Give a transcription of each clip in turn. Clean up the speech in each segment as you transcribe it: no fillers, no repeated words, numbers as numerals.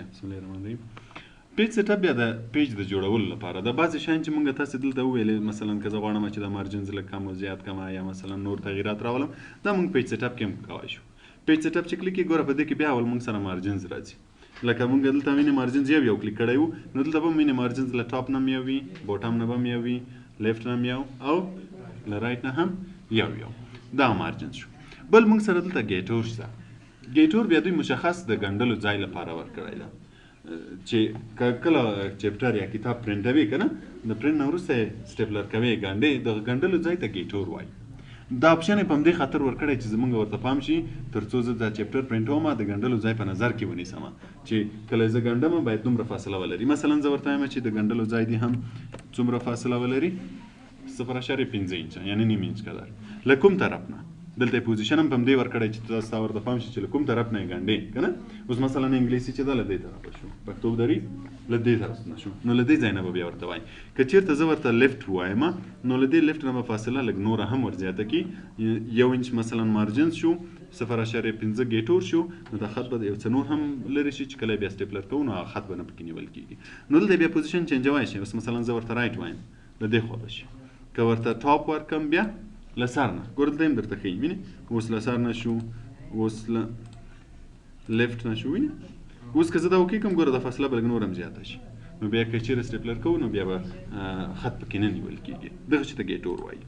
بسم الله الرحمن الرحیم. پیج سیټ اپ بیا د پیج د جوړولو لپاره د بعضې شیان چې موږ تاسې دلته وویلې، مثلا که زه غواړم چې د مارجنز لږ کم او زیات کړم یا مثلا نور تغییرات راولم، دا موږ پیج سیټ اپ کې هم کولی شو. پیج سیټ اپ چې کلیک کړي، ګوره په دې کې بیا اول موږ سره مارجنز راځي. لکه موږ دلته مینې مارجنز یو کلیک کړی وو، نو دلته به مینې مارجنز له ټاپ نه هم یو وي، بوټم نه به هم یو وي، لیفټ نه هم یو او له رایټ نه هم یو دا مارجنز شو. بل موږ سره دلته ګیټور شته. ګیټور بیا دوی مشخص د ګنډلو ځای لپاره ورکړی ده، چې کله چپټر یا کتاب پرنټوي که نه، د پرنټ نه وروسته یې سټیپلر کوي ګنډې، د ګنډلو ځای ته ګیټور وایي. دا اپشن یې په همدې خاطر ورکړی چې زموږ ورته پام شي، تر څو زه دا چپټر پرنټوم د ګنډلو ځای په نظر کې ونیسم، چې کله زه ګنډم باید دومره فاصله ولري. مثلا زه ورته وایم چې د ګنډلو ځای دې هم څومره فاصله ولري، 0.5 انچه، یعنې نیم انچ قدر. له کوم طرف نه دلته پوزیشن هم په همدې ورکړی چې تاسو ورته پام شي چې له کوم طرف نه یې ګنډې که نه. اوس مثلا انګلیسي چې دا له دې طرفه شو، پښتو دري له دې طرف نه شو، نو له دې ځای نه به بیا ورته وایي. که چېرته زه ورته لیفټ وایم، نو له دې لیفټ نه به فاصله لږ نوره هم ورزیاته کړي، 1 انچ مثلا مارجنز شو، 0.5 ګیټور شو، نو دا خط به یو څه نور هم لرې شي چې کله بیا سټیپلر کوو نو هغه خط به نه پکې نیول کېږي. نو دلته بیا پوزیشن چینجوای شي. اوس مثلا زه ورته رایټ وایم، له دې خوا به شي. که ورته ټاپ ورکړم بیا له سر نه، ګوره دلته هم درته ښیي، وینې اوس له سر نه شو، اوس له لیفټ نه شو، وینې. اوس که زه دا وکړم، ګوره دا فاصله به لږ نور هم زیاته شي، نو بیا که چېرې سټیپلر کوو نو بیا به خط پکې نه نیول کېږي. دغه چې ته ګیټور وایي.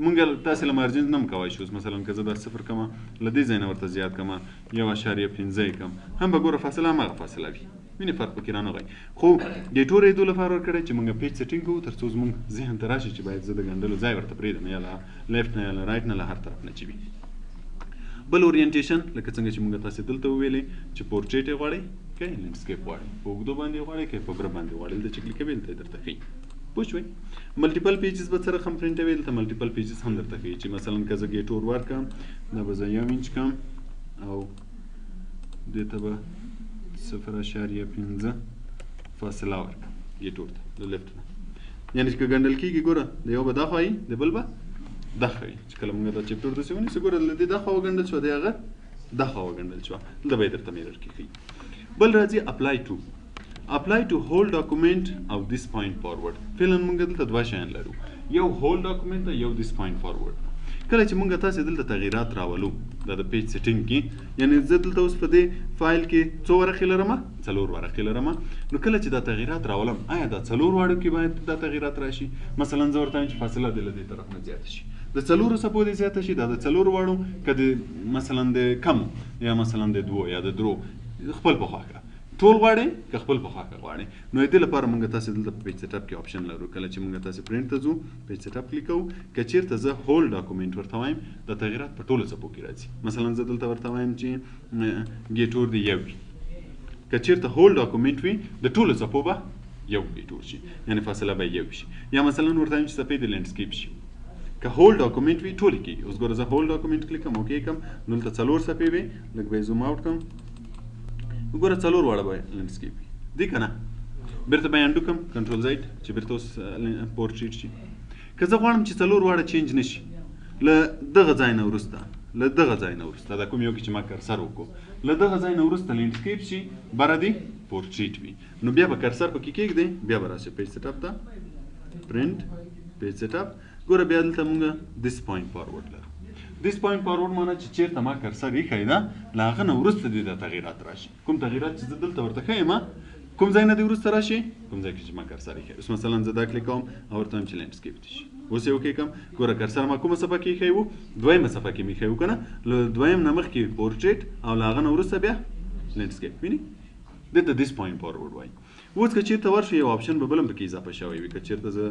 مونږ تاسې له مارجنز نه هم کولی شو. مثلا که زه دا 0 کړمه، له دې ځای نه ورته زیات کړمه، 1.5 یې کړم، هم به ګوره فاصله هماغه فاصله وي، وینې فرق پکې رانغی. خو ګیټور یې دو لپاره ورکړی چې موږ پیج سیټینګ کوو، تر څو زموږ ذهن ته راشي چې باید زه د ګنډلو ځای ورته پرېږدم، یا له لیفټ نه یا له رایټ نه، له هر طرف نه چې وي. بل اورینټیشن لکه څنګه چې موږ تاسې دلته وویلې چې پورټریټ یې غواړئ که لینډسکیپ غواړئ، په اوږدو باندې غواړئ که په غره باندې غواړئ، دلته چې کلیک کوئ دلته یې درته ښیي. پوه شوئ؟ ملټیپل پیجز به سره هم پرنټوي، دلته ملټیپل پیجز هم درته ښیي چې مثلا که زه ګیټور ورکړم، دا به زه 1 انچ کړم او دې ته به 0.5 فاصله ورکړم ګیټور ته له لیفټ نه. یعنې چې که ګنډل کېږي، ګوره د یو به دا خوا وي، د بل به دا خوا وي. چې کله موږ دا چپټر داسې ونیسو، ګوره له دې دا خوا وګنډل شوه، د هغه دا خوا وګنډل شوه، دلته به یې درته میرر کې ښیي. بل راځي اپلای ټو هول ډاکومنټ او دیس پوینټ فارورډ. فعلا موږ دلته دوه شیان لرو، یو هول ډاکومنټ ده، یو دیس پوینټ فارورډ. کله چې موږ تاسې دلته تغییرات راولو دا د پیج سیټینګ کې، یعنې زه دلته اوس په دې فایل کې څو ورقې لرمه، 4 ورقې لرمه، نو کله چې دا تغییرات راولم، آیا دا 4 واړو کې باید دا تغییرات راشي؟ مثلا زه ورته وایم چې فاصله دې له دې طرف نه زیاته شي، د 4 څپو دې زیاته شي، دا د 4 واړو که د مثلا د کمو یا مثلا د 2 یا د 3 خپل په خوښه ټول غواړئ که خپل په خوښه غواړئ. نو د دې لپاره موږ تاسې دلته په پیج سیټ اپ کې آپشن لرو. کله چې موږ تاسې پرنټ ته ځو، پیج سیټ اپ کلیک کوو، که چېرته زه هول ډاکومنټ ورته وایم، دا تغییرات په ټولو څپو کې راځي. مثلا زه دلته ورته وایم چې ګیټور دې یو وي، که چېرته هول ډاکومنټ وي د ټولو څپو به یو ګیټور شي، یعنې فاصله به یو شي. یا مثلا ورته وایم چې څپې د لینډسکیپ شي، که هول ډاکومنټ وي ټولې کېږي. اوس ګوره زه هول ډاکومنټ کلیک کوم، اوکې کوم، نو دلته 4 څپې وي، لږ به یې زوم آوټ کوم، ګوره 4 واړه به لینډسکیپ وي، دی که نه؟ بیرته به یې انډو کوم، کنټرول زیډ، چې بیرته اوس پورټریټ شي. که زه غواړم چې 4 واړه چینج نه شي، له دغه ځای نه وروسته، دا کوم یو کې چې ما کرسر وکړو، له دغه ځای نه وروسته لینډسکیپ شي، بره دی پورټریټ وي، نو بیا به کرسر پکې کېږدئ، بیا به راشي پیج سیټ اپ ته، پرنټ پیج سیټ اپ. ګوره بیا دلته موږ دیس پوینټ فارورډ لرو. دیس پوینټ فارورډ معنی چې چېرته ما کرسر ایښی ده، له هغه نه وروسته دې دا تغییرات راشي. کوم تغییرات چې زه دلته ورته ښیم، کوم ځای نه دې وروسته راشي، کوم ځای کې چې ما کرسر ایښی. اوس مثلا زه دا کلیک کوم او ورته وایم چې لینډسکیپ دې شي. اوس یې اوکې کوم، ګوره کرسر ما کومه صفحه کې ایښی وو، 2مه صفحه کې مې ایښی وو که نه، له 2م نه مخکې پورټریټ او له هغه نه وروسته بیا لینډسکیپ، وینې؟ دې ته دیس پوینټ فارورډ وایي. اوس که چېرته ورشو، یو آپشن به بل هم پکې اضافه شوی وي. که چېرته زه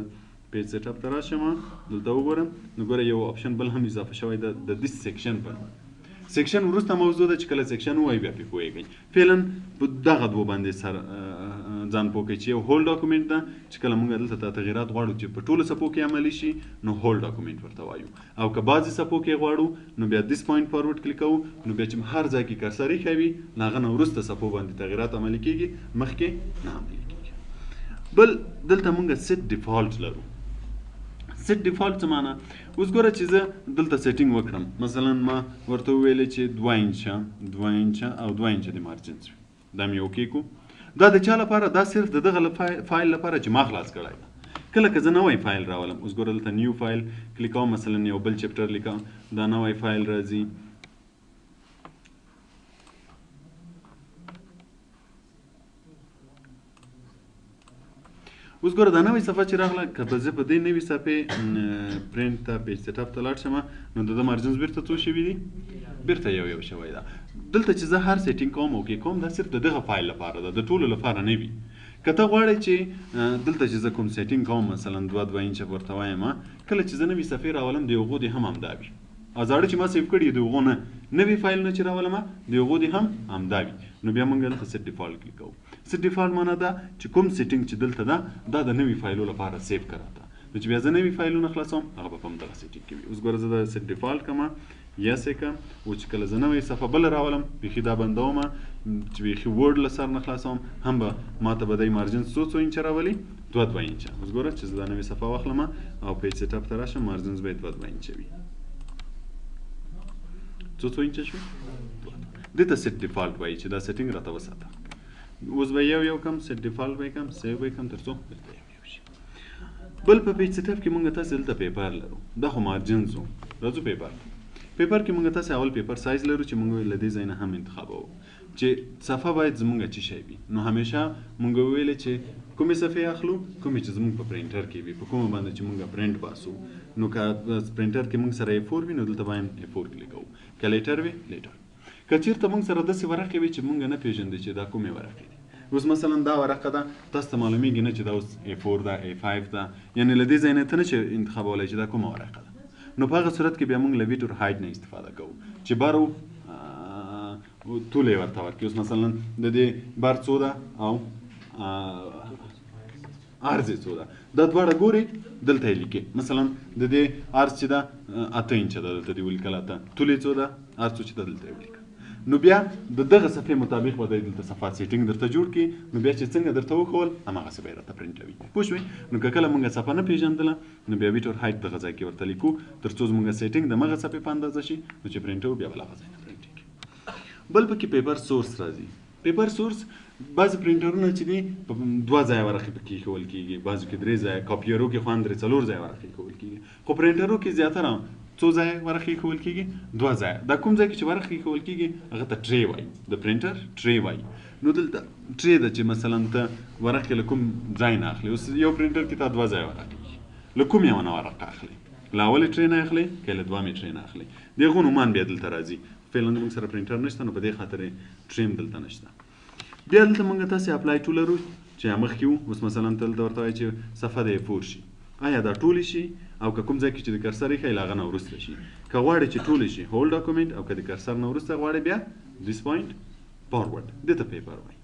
پیج سیټ اپ ته راشم، دلته وګورم، نو ګوره یو آپشن بل هم اضافه شوی ده، د دیس سیکشن په نوم. سیکشن وروسته موضوع ده، چې کله سیکشن ووایي بیا پرې پوهېږئ. فعلا په دغه دوه باندې سر ځان پوه کړئ چې یو هول ډاکومنټ ده، چې کله موږ دلته تغییرات غواړو چې په ټولو څپو کې عملي شي، نو هول ډاکومنټ ورته وایو. او که بعضې څپو کې غواړو، نو بیا دیس پوینټ فارورډ کلیک کوو، نو بیا چې هر ځای کې کرسر ایښی وي، له هغه نه وروسته څپو باندې تغییرات عملي کېږي، مخکې نه عملي کېږي. بل دلته موږ سیټ ډیفالټ لرو. سیټ ډیفالټ څه معنی؟ اوس ګوره چې زه دلته سیټینګ وکړم، مثلا ما ورته وویلې چې 2 انچه او 2 انچه د مارجنز وي، دا مې اوکې کړو. دا د چا لپاره دا صرف د دغه فایل لپاره چې ما خلاص کړی ده. کله که زه نوی فایل راولم اوس ګوره دلته نیو فایل کلیک کوم مثلا یو بل چپټر لیکم دا نوی فایل راځي اوس ګوره دا نوې صفحه چې راغله که به زه په دې نوې صفحې پرنټ ته پیج سیټ اپ ته لاړ شم نو د ده مارجنز بیرته څو شوي دي بیرته یو شوی ده. دلته چې زه هر سیټینګ کوم او کې کوم دا صرف د دغه فایل لپاره ده د ټولو لپاره نه وي. که ته غواړې چې دلته چې زه کوم سیټینګ کوم مثلا 2 انچه ورته وایم کله چې زه نوې صفحې راولم د هغو دې هم همدا وي ازاړه چې ما سیف کړي د هغو نه نوې فایلونه چې راولم د هغو دې هم همدا وي. نو بیا موږ دلته سیټ ډیفالټ کلیک کوو. سیټ ډیفالټ معنا ده چې کوم سیټینګ چې دلته ده دا د نوې فایلو لپاره سیف کراته نو چې بیا زه نوې فایلونه خلاصوم هغه به په همدغه سیټینګ کې وي. اوس ګوره زه د سیټ ډیفالټ کوم یس یې کړم او چې کله زه نوې صفحه بله راولم بیخي دا بندوم چې بیخي ورډ له سر نه خلاصوم هم به ما ته به دی مارجن څو انچه راولي 2 انچه. اوس ګوره چې زه دا نوې صفحه واخلم او پیج سیټ اپ ته راشم مارجنز به 2 انچه وي. څو انچه شو دې ته سیټ ډیفالټ وایي چې دا سیټینګ راته وساته. اوس به یو کم سیټ ډیفالټ به کم سیو به کم تر څو دلته یو شي. بل په پیج سیټ اپ کې موږ تاسو دلته پیپر لرو دا خو مارجنز وو راځو پیپر کې موږ تاسو اول پیپر سایز لرو چې موږ له دې ځای نه هم انتخابوو چې صفحه باید زموږ څه شی وي. نو همیشه موږ ویل چې کومې صفحې اخلو کومې چې زموږ په پرینټر کې وي په کومه باندې چې موږ پرینټ باسو. نو که پرینټر کې موږ سره A4 وي نو دلته باید A4 کلیک کوو. که لیټر وي لیټر. که چېرته موږ سره داسې ورقې وي چې موږ نه پېژندو چې دا کومې ورقې دي. اوس مثلا دا ورقه ده تاسو ته معلومیږي نه چې دا اوس A4 ده A5 ده یعنې له دې ځای نه ته نه شې انتخابولی چې دا کومه ورقه ده. نو په هغه صورت کې بیا موږ له ویټور هایډ نه استفاده کوو چې بار ټول یې ورته ورکړي. اوس مثلا د دې بار څو ده او عرض یې څو ده دا دواړه ګوري دلته یې لیکي. مثلا د دې عرض چې ده 8 انچه ده دلته دې ولیکل اته ټول یې څو ده عرض څو چې ده دلته یې ولیکل. نو بیا د دغه صفحې مطابق به دی دلته صفحه سیټینګ درته جوړ کړي. نو بیا چې څنګه درته وښول هماغسې به یې راته پرنټوي پوه شوې. نو که کله موږ صفحه نه پېژندله نو بیا ویټور هایټ دغه ځای کې ورته لیکو تر څو زموږ سیټینګ د مغه صفحې په اندازه شي نو چې پرنټوو بیا به له هغه ځای نه پرنټېږي. بل پکې پیپر سورس راځي. پیپر سورس بعضې پرنټرونه چې دي په 2 ځایه ورقې پکې ایښول کېږي بعضو کې 3 ځایه کاپیرو کې خو هم 3-4 ځایه ورقې ایښول کېږي خو پرنټرو کې زیاتره څو ځایه ورقې ایښول کېږي 2 ځایه. دا کوم ځای کې چې ورقې ایښول کېږي هغه ته ټرې وایي د پرنټر ټرې وایي. نو دلته ټرې ده چې مثلا ته ورقې له کوم ځای نه اخلي. اوس یو پرنټر کې تا 2 ځایه ورقې له کوم یوه نه ورقه اخلي له اولې ټرې نه اخلي که له 2مې ټرې نه اخلي. د هغو نومان بیا دلته راځي. فعلا موږ سره پرنټر نشته نو په دې خاطر یې ټرې هم دلته نشته. بیا دلته موږ تاسې اپلای ټو لرو چې مخکې وو. اوس مثلا ته دلته ورته وایي چې صفحه د A4 شي آیا دا ټولې شي او که کوم ځای کې چې د کرسر ایښی له هغه نه وروسته شي. که غواړې چې ټولې شي هول ډاکومنټ او که د کرسر نه وروسته غواړې بیا دیس پوینټ فارورډ دې ته پیپر وایي.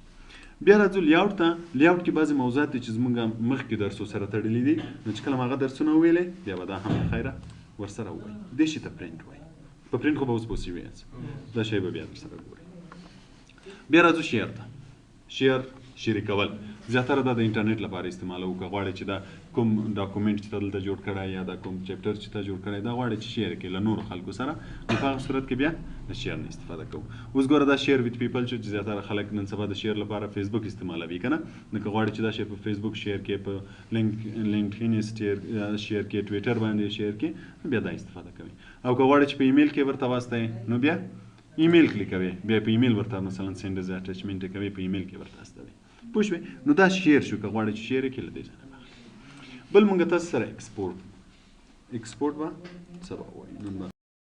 بیا راځو لیاوټ ته. لیاوټ کې بعضې موضوعات دي چې زموږ مخکې درسو سره تړلي دي نو چې کله م هغه درسونه وویلې بیا به دا هم له خیره ورسره ووایي. دې شي ته پرنټ وایي. په پرنټ خو به اوس پوه شوي یاست دا شی به بیا درسره ګورئ. بیا راځو شیر ته. شریکول زیاتره دا د انټرنیټ لپاره استعمالوو. که غواړې چې دا کوم ډاکومنټ چې تا دلته جوړ کړی یا دا کوم چپټر چې تا جوړ کړی دا غواړې چې شیر کړې له نورو خلکو سره نو په هغه صورت کې بیا د شیر نه استفاده کوو. اوس ګوره دا شیر ویت پیپل چې زیاتره خلک نن سبا د شیر لپاره فیسبوک استعمالوي که نه. نو که غواړې چې دا شی په فیسبوک شیر کړې په لینکډین شیر کړې ټویټر باندې شیر کړې نو بیا دا استفاده کوي. او که غواړې چې په ایمیل کې ورته واستوې نو بیا ایمیل کلیک کوي بیا په ایمیل ورته مثلا سینډ از اټیچمنټ کوي په ایمیل کې ورته استوي پوه شوې. نو دا شیر شو که غواړې چې شیر یې کړې له دې ځای نه بل موږ تاسو سره ایکسپورټ به څه به ووایو